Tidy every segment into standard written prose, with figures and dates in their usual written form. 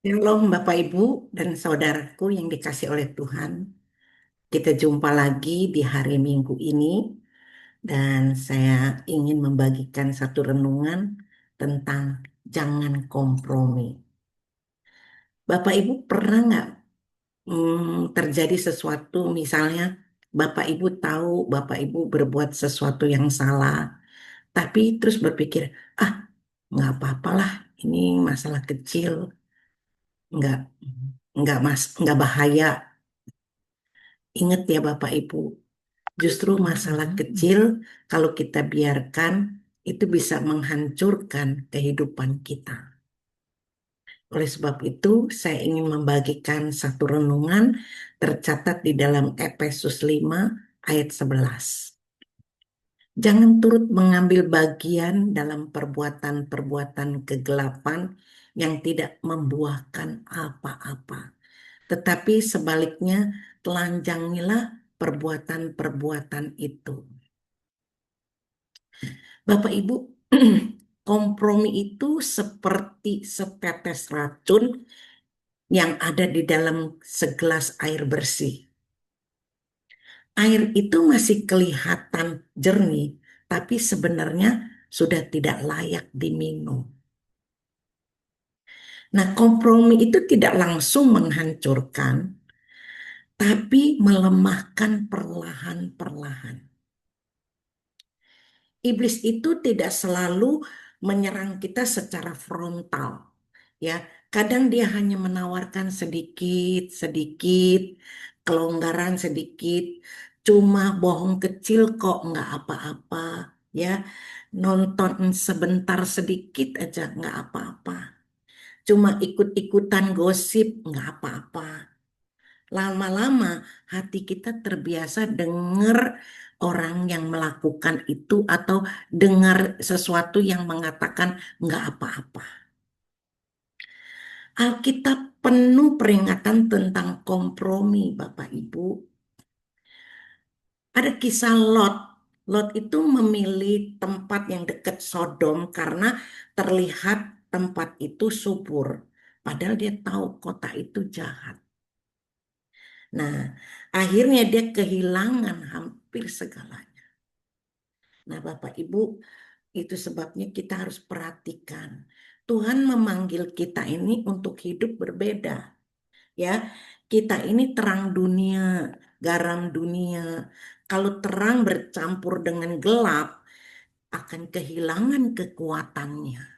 Shalom Bapak Ibu dan saudaraku yang dikasih oleh Tuhan. Kita jumpa lagi di hari Minggu ini dan saya ingin membagikan satu renungan tentang jangan kompromi. Bapak Ibu pernah nggak terjadi sesuatu misalnya Bapak Ibu tahu Bapak Ibu berbuat sesuatu yang salah, tapi terus berpikir, ah nggak apa-apalah, ini masalah kecil, nggak nggak bahaya. Ingat ya Bapak Ibu, justru masalah kecil kalau kita biarkan itu bisa menghancurkan kehidupan kita. Oleh sebab itu, saya ingin membagikan satu renungan tercatat di dalam Efesus 5 ayat 11. Jangan turut mengambil bagian dalam perbuatan-perbuatan kegelapan yang tidak membuahkan apa-apa. Tetapi sebaliknya, telanjangilah perbuatan-perbuatan itu. Bapak Ibu, kompromi itu seperti setetes racun yang ada di dalam segelas air bersih. Air itu masih kelihatan jernih, tapi sebenarnya sudah tidak layak diminum. Nah, kompromi itu tidak langsung menghancurkan, tapi melemahkan perlahan-perlahan. Iblis itu tidak selalu menyerang kita secara frontal. Ya, kadang dia hanya menawarkan sedikit-sedikit, kelonggaran sedikit, cuma bohong kecil kok nggak apa-apa, ya. Nonton sebentar sedikit aja nggak apa-apa. Cuma ikut-ikutan gosip nggak apa-apa. Lama-lama hati kita terbiasa dengar orang yang melakukan itu atau dengar sesuatu yang mengatakan nggak apa-apa. Alkitab penuh peringatan tentang kompromi, Bapak Ibu. Ada kisah Lot. Lot itu memilih tempat yang dekat Sodom karena terlihat tempat itu subur. Padahal dia tahu kota itu jahat. Nah, akhirnya dia kehilangan hampir segalanya. Nah, Bapak Ibu, itu sebabnya kita harus perhatikan. Tuhan memanggil kita ini untuk hidup berbeda. Ya, kita ini terang dunia, garam dunia. Kalau terang bercampur dengan gelap, akan kehilangan kekuatannya.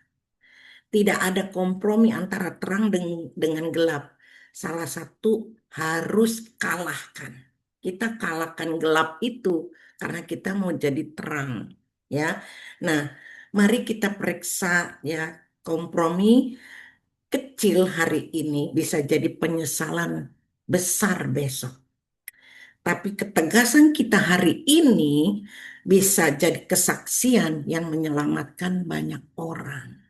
Tidak ada kompromi antara terang dengan gelap. Salah satu harus kalahkan. Kita kalahkan gelap itu karena kita mau jadi terang, ya. Nah, mari kita periksa ya, kompromi kecil hari ini bisa jadi penyesalan besar besok. Tapi ketegasan kita hari ini bisa jadi kesaksian yang menyelamatkan banyak orang.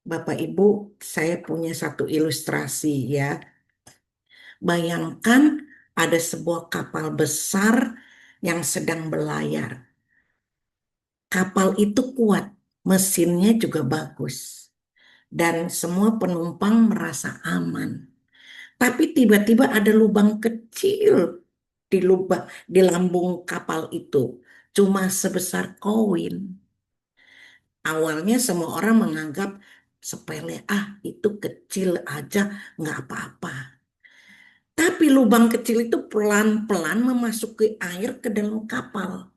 Bapak Ibu, saya punya satu ilustrasi ya. Bayangkan ada sebuah kapal besar yang sedang berlayar. Kapal itu kuat, mesinnya juga bagus, dan semua penumpang merasa aman. Tapi tiba-tiba ada lubang kecil di lambung kapal itu, cuma sebesar koin. Awalnya semua orang menganggap sepele, ah itu kecil aja, nggak apa-apa. Tapi lubang kecil itu pelan-pelan memasuki air ke dalam kapal.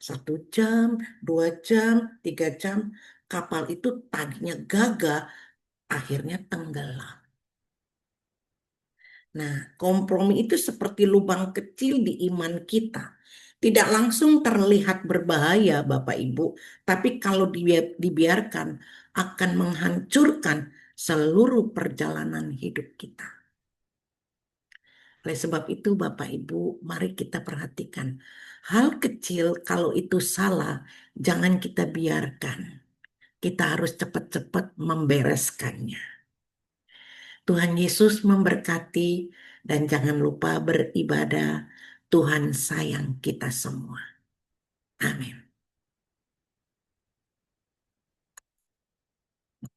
1 jam, 2 jam, 3 jam, kapal itu tadinya gagah, akhirnya tenggelam. Nah, kompromi itu seperti lubang kecil di iman kita. Tidak langsung terlihat berbahaya, Bapak Ibu, tapi kalau dibiarkan akan menghancurkan seluruh perjalanan hidup kita. Oleh sebab itu, Bapak Ibu, mari kita perhatikan. Hal kecil kalau itu salah, jangan kita biarkan. Kita harus cepat-cepat membereskannya. Tuhan Yesus memberkati dan jangan lupa beribadah. Tuhan sayang kita semua. Amin.